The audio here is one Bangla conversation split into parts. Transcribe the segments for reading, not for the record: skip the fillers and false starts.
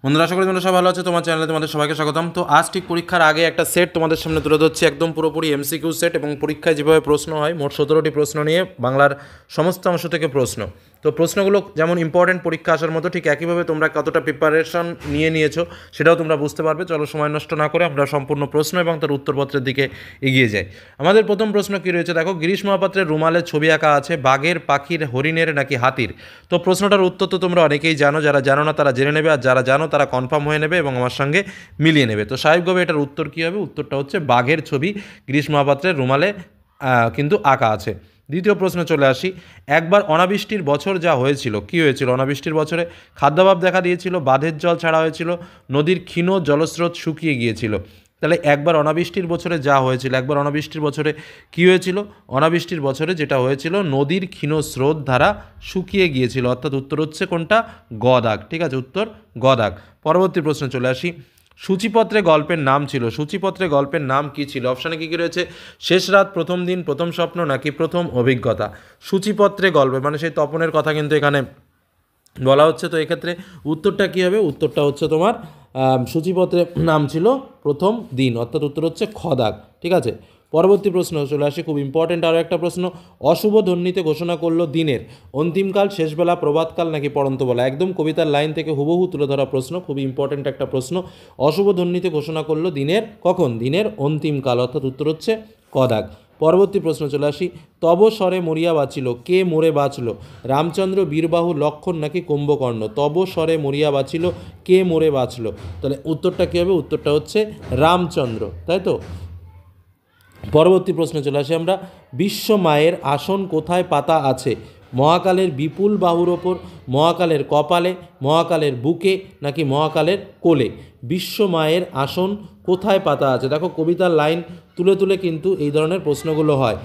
বন্ধুরা, আশা করি তোমরা সব ভালো আছে। তোমার চ্যানেলে তোমাদের সবাইকে স্বাগতম। তো আজ ঠিক পরীক্ষার আগে একটা সেট তোমাদের সামনে তুলে ধরছি, একদম পুরোপুরি এমসিকিউ সেট, এবং পরীক্ষায় যেভাবে প্রশ্ন হয় মোট 17টি প্রশ্ন নিয়ে বাংলার সমস্ত অংশ থেকে প্রশ্ন। তো প্রশ্নগুলো যেমন ইম্পর্টেন্ট পরীক্ষা আসার মতো, ঠিক একইভাবে তোমরা কতটা প্রিপারেশন নিয়েছো সেটাও তোমরা বুঝতে পারবে। চলো সময় নষ্ট না করে আমরা সম্পূর্ণ প্রশ্ন এবং তার উত্তরপত্রের দিকে এগিয়ে যাই। আমাদের প্রথম প্রশ্ন কী রয়েছে দেখো, গিরিশ মহাপাত্রের রুমালের ছবি আঁকা আছে, বাঘের, পাখির, হরিণের নাকি হাতির? তো প্রশ্নটার উত্তর তো তোমরা অনেকেই জানো, যারা জানো না তারা জেনে নেবে, আর যারা জানো তারা কনফার্ম হয়ে নেবে এবং আমার সঙ্গে মিলিয়ে নেবে। তো স্বাভাবিকভাবে এটার উত্তর কী হবে? উত্তরটা হচ্ছে বাঘের ছবি গিরিশ মহাপাত্রের রুমালে কিন্তু আঁকা আছে। দ্বিতীয় প্রশ্নে চলে আসি। একবার অনাবৃষ্টির বছর যা হয়েছিল, কী হয়েছিল অনাবৃষ্টির বছরে? খাদ্যাভাব দেখা দিয়েছিল, বাঁধের জল ছাড়া হয়েছিল, নদীর ক্ষীণ জলস্রোত শুকিয়ে গিয়েছিল। তাহলে একবার অনাবৃষ্টির বছরে যা হয়েছিল, একবার অনাবৃষ্টির বছরে কী হয়েছিল? অনাবৃষ্টির বছরে যেটা হয়েছিল, নদীর ক্ষীণ স্রোত ধারা শুকিয়ে গিয়েছিল, অর্থাৎ উত্তর হচ্ছে কোনটা? গ দাগ। ঠিক আছে, উত্তর গ দাগ। পরবর্তী প্রশ্নে চলে আসি। সূচিপত্রে গল্পের নাম ছিল, সূচিপত্রে গল্পের নাম কী ছিল? অপশানে কী কী রয়েছে? শেষ রাত, প্রথম দিন, প্রথম স্বপ্ন নাকি প্রথম অভিজ্ঞতা? সূচিপত্রে গল্পে মানে সেই তপনের কথা কিন্তু এখানে বলা হচ্ছে। তো এক্ষেত্রে উত্তরটা কী হবে? উত্তরটা হচ্ছে তোমার সূচিপত্রের নাম ছিল প্রথম দিন, অর্থাৎ উত্তর হচ্ছে খ দাগ। ঠিক আছে, পরবর্তী প্রশ্ন চলে আসে, খুব ইম্পর্টেন্ট আরও একটা প্রশ্ন। অশুভ ধ্বনিতে ঘোষণা করলো দিনের অন্তিমকাল, শেষবেলা, প্রভাতকাল নাকি পড়ন্ত বেলা? একদম কবিতার লাইন থেকে হুবহু তুলে ধরা প্রশ্ন, খুবই ইম্পর্টেন্ট একটা প্রশ্ন। অশুভ ধ্বনিতে ঘোষণা করলো দিনের কখন? দিনের অন্তিমকাল, অর্থাৎ উত্তর হচ্ছে ক দাগ। পরবর্তী প্রশ্ন চলে আসি। তব স্বরে মরিয়া বাঁচিল, কে মরে বাঁচল? রামচন্দ্র, বীরবাহু, লক্ষণ নাকি কুম্ভকর্ণ? তব স্বরে মরিয়া বাঁচিল, কে মরে বাঁচল? তাহলে উত্তরটা কী হবে? উত্তরটা হচ্ছে রামচন্দ্র, তাই তো? পরবর্তী প্রশ্নে চলে আসি আমরা। বিশ্ব মায়ের আসন কোথায় পাতা আছে? মহাকালের বিপুল বাহুর ওপর, মহাকালের কপালে, মহাকালের বুকে নাকি মহাকালের কোলে? বিশ্ব মায়ের আসন কোথায় পাতা আছে? দেখো কবিতার লাইন তুলে তুলে কিন্তু এই ধরনের প্রশ্নগুলো হয়।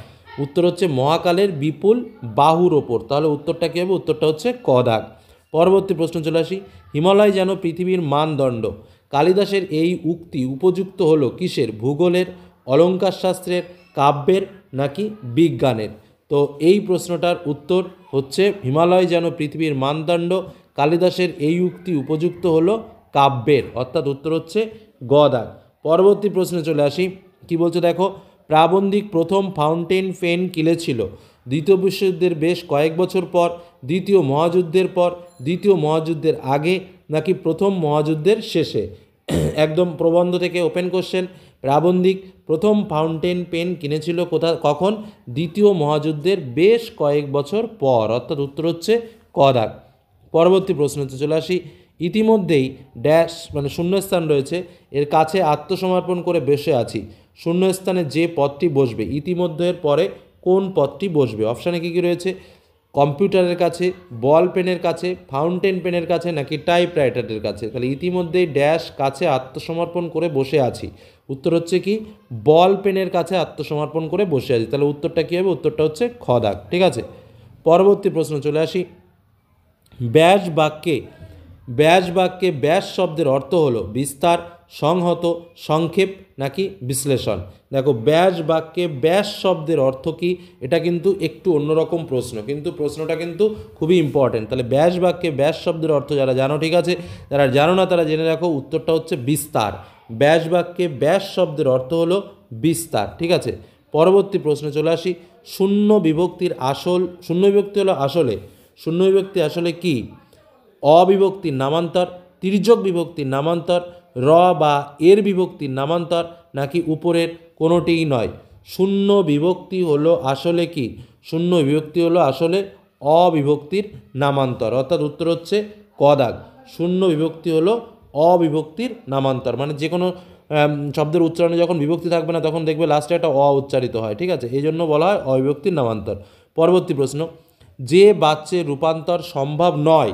উত্তর হচ্ছে মহাকালের বিপুল বাহুর ওপর। তাহলে উত্তরটা কী হবে? উত্তরটা হচ্ছে ক দাগ। পরবর্তী প্রশ্ন চলে আসি। হিমালয় যেন পৃথিবীর মানদণ্ড, কালিদাসের এই উক্তি উপযুক্ত হলো কিসের? ভূগোলের, অলঙ্কার শাস্ত্রের, কাব্যের নাকি বিজ্ঞানের? তো এই প্রশ্নটার উত্তর হচ্ছে হিমালয় যেন পৃথিবীর মানদণ্ড, কালিদাসের এই উক্তি উপযুক্ত হলো কাব্যের, অর্থাৎ উত্তর হচ্ছে গ দাগ। পরবর্তী প্রশ্নে চলে আসি। কি বলছে দেখো, প্রাবন্ধিক প্রথম ফাউন্টেন পেন কিনেছিল দ্বিতীয় বিশ্বযুদ্ধের বেশ কয়েক বছর পর, দ্বিতীয় মহাযুদ্ধের পর, দ্বিতীয় মহাযুদ্ধের আগে নাকি প্রথম মহাযুদ্ধের শেষে? একদম প্রবন্ধ থেকে ওপেন কোশ্চেন। প্রাবন্ধিক প্রথম ফাউন্টেন পেন কিনেছিল কখন? দ্বিতীয় মহাযুদ্ধের বেশ কয়েক বছর পর, অর্থাৎ উত্তর হচ্ছে ক দাগ। পরবর্তী প্রশ্নতে চলে আসি। ইতিমধ্যেই ড্যাশ মানে শূন্যস্থান রয়েছে, এর কাছে আত্মসমর্পণ করে বসে আছি, শূন্যস্থানে যে পদটি বসবে, ইতিমধ্যের পরে কোন পদটি বসবে? অপশানে কী কী রয়েছে? কম্পিউটারের কাছে, বল পেনের কাছে, ফাউন্টেন পেনের কাছে নাকি টাইপরাইটারের কাছে? তাহলে ইতিমধ্যেই ড্যাশ কাছে আত্মসমর্পণ করে বসে আছি, উত্তর হচ্ছে কি? বল পেনের কাছে আত্মসমর্পণ করে বসে আছি। তাহলে উত্তরটা কী হবে? উত্তরটা হচ্ছে খ দাগ। ঠিক আছে, পরবর্তী প্রশ্ন চলে আসি। ব্যাস বাক্যে, ব্যাস বাক্যে ব্যাস শব্দের অর্থ হলো বিস্তার, সংহত, সংক্ষেপ নাকি বিশ্লেষণ? দেখো ব্যাস বাক্যে ব্যাস শব্দের অর্থ কী? এটা কিন্তু একটু অন্যরকম প্রশ্ন, কিন্তু প্রশ্নটা কিন্তু খুবই ইম্পর্টেন্ট। তাহলে ব্যাস বাক্যে ব্যাস শব্দের অর্থ যারা জানো ঠিক আছে, যারা জানো না তারা জেনে রাখো, উত্তরটা হচ্ছে বিস্তার। ব্যাস বাক্যে ব্যাস শব্দের অর্থ হলো বিস্তার। ঠিক আছে, পরবর্তী প্রশ্নে চলে আসি। শূন্য বিভক্তির আসল, শূন্য বিভক্তি হলো আসলে, শূন্য বিভক্তি আসলে কি? অবিভক্তির নামান্তর, তির্যক বিভক্তির নামান্তর, র বা এর বিভক্তির নামান্তর নাকি উপরের কোনোটিই নয়? শূন্য বিভক্তি হলো আসলে কি? শূন্য বিভক্তি হলো আসলে অবিভক্তির নামান্তর, অর্থাৎ উত্তর হচ্ছে ক দাগ। শূন্য বিভক্তি হলো অবিভক্তির নামান্তর, মানে যে কোনো শব্দের উচ্চারণে যখন বিভক্তি থাকবে না তখন দেখবে লাস্টে একটা অ উচ্চারিত হয়। ঠিক আছে, এই জন্য বলা হয় অবিভক্তির নামান্তর। পরবর্তী প্রশ্ন। যে বাচ্যের রূপান্তর সম্ভব নয়,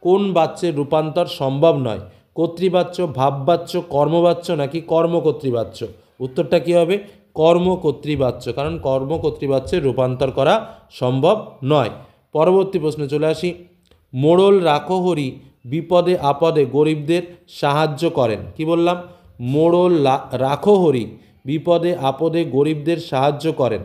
কোন বাচ্যের রূপান্তর সম্ভব নয়? কর্তৃবাচ্য, ভাববাচ্য, কর্মবাচ্য নাকি কর্মকর্তৃবাচ্য? উত্তরটা কী হবে? কর্মকর্তৃবাচ্য, কারণ কর্মকর্তৃবাচ্যের রূপান্তর করা সম্ভব নয়। পরবর্তী প্রশ্নে চলে আসি। মোড়ল রাখহরি বিপদে আপদে গরিবদের সাহায্য করেন। কি বললাম? মোড়ল রাখহরি বিপদে আপদে গরিবদের সাহায্য করেন।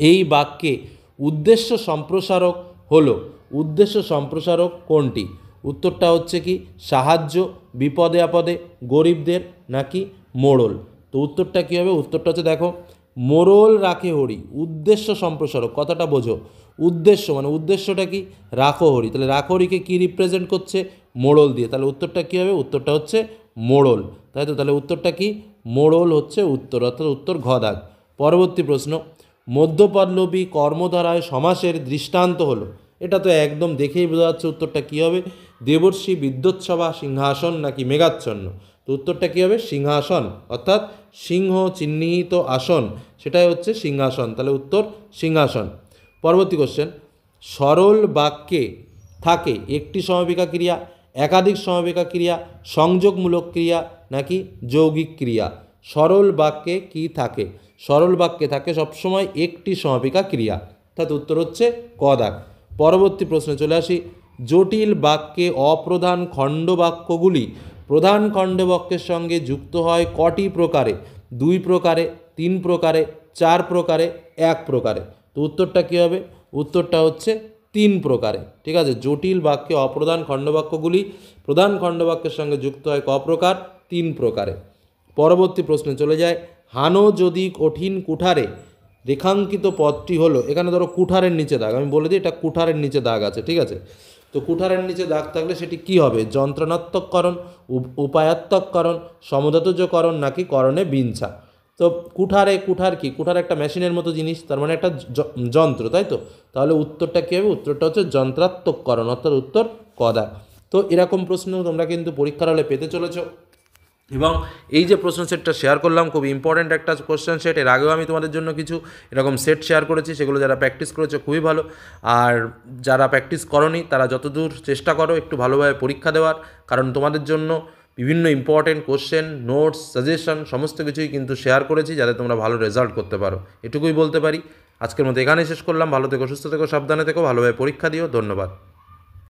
এই বাক্যে উদ্দেশ্য সম্প্রসারক হলো, উদ্দেশ্য সম্প্রসারক কোনটি? উত্তরটা হচ্ছে কি সাহায্য, বিপদে আপদে, গরিবদের নাকি মোড়ল। তো উত্তরটা কী হবে? উত্তরটা হচ্ছে দেখো, মোড়ল রাখে হরি, উদ্দেশ্য সম্প্রসারক। কথাটা বোঝো, উদ্দেশ্য মানে উদ্দেশ্যটা কি? রাখো হরি। তাহলে রাখো হরিকে কী রিপ্রেজেন্ট করছে? মোড়ল দিয়ে। তাহলে উত্তরটা কী হবে? উত্তরটা হচ্ছে মোড়ল, তাই তো? তাহলে উত্তরটা কি? মোড়ল হচ্ছে উত্তর, অর্থাৎ উত্তর ঘ দাগ। পরবর্তী প্রশ্ন, মধ্যপল্লবী কর্মধারায় সমাসের দৃষ্টান্ত হলো। এটা তো একদম দেখেই বোঝা যাচ্ছে উত্তরটা কী হবে। দেবর্ষি, বিদ্যোৎসভা, সিংহাসন নাকি মেঘাচ্ছন্ন। তো উত্তরটা কী হবে? সিংহাসন, অর্থাৎ সিংহ চিহ্নিত আসন, সেটাই হচ্ছে সিংহাসন। তাহলে উত্তর সিংহাসন। পরবর্তী কোশ্চেন, সরল বাক্যে থাকে একটি সমাপিকা ক্রিয়া, একাধিক সমাপিকা ক্রিয়া, সংযোগমূলক ক্রিয়া নাকি যৌগিক ক্রিয়া। সরল বাক্যে কি থাকে? সরল বাক্যে থাকে সবসময় একটি সমাপিকা ক্রিয়া, অর্থাৎ উত্তর হচ্ছে ক দাগ। পরবর্তী প্রশ্নে চলে আসি, জটিল বাক্যে অপ্রধান খণ্ডবাক্যগুলি প্রধান খণ্ডবাক্যের সঙ্গে যুক্ত হয় কটি প্রকারে? 2 প্রকারে, 3 প্রকারে, 4 প্রকারে, 1 প্রকারে। তো উত্তরটা কী হবে? উত্তরটা হচ্ছে 3 প্রকারে, ঠিক আছে? জটিল বাক্যে অপ্রধান খণ্ডবাক্যগুলি প্রধান খণ্ডবাক্যের সঙ্গে যুক্ত হয় ক প্রকার? 3 প্রকারে। পরবর্তী প্রশ্নে চলে যায়, হানো যদি কঠিন কুঠারে রেখাঙ্কিত পদটি হলো, এখানে ধরো কুঠারের নিচে দাগ, আমি বলে দিই এটা কুঠারের নিচে দাগ আছে, ঠিক আছে? তো কুঠারের নিচে দাগ থাকলে সেটি কি হবে? যন্ত্রণাত্মককরণ, উপায়াত্মককরণ, সমধাতুজকরণ নাকি করণে বিঞ্ছা। তো কুঠার কি? কুঠার একটা মেশিনের মতো জিনিস, তার মানে একটা যন্ত্র, তাই তো? তাহলে উত্তরটা কী হবে? উত্তরটা হচ্ছে যন্ত্রাত্মককরণ, অর্থাৎ উত্তর ক দাগ। তো এরকম প্রশ্ন তোমরা কিন্তু পরীক্ষার হলে পেতে চলেছো, এবং এই যে প্রশ্ন সেটটা শেয়ার করলাম খুব ইম্পর্ট্যান্ট একটা কোশ্চেন সেট। এর আগেও আমি তোমাদের জন্য কিছু এরকম সেট শেয়ার করেছি, সেগুলো যারা প্র্যাকটিস করেছো খুবই ভালো, আর যারা প্র্যাকটিস করোনি তারা যতদূর চেষ্টা করো একটু ভালোভাবে পরীক্ষা দেওয়ার, কারণ তোমাদের জন্য বিভিন্ন ইম্পর্ট্যান্ট কোশ্চেন, নোটস, সাজেশন সমস্ত কিছুই কিন্তু শেয়ার করেছি যাতে তোমরা ভালো রেজাল্ট করতে পারো। এটুকুই বলতে পারি। আজকের মতো এখানেই শেষ করলাম। ভালো থেকো, সুস্থ থেকো, সাবধানে থেকো, ভালোভাবে পরীক্ষা দিও। ধন্যবাদ।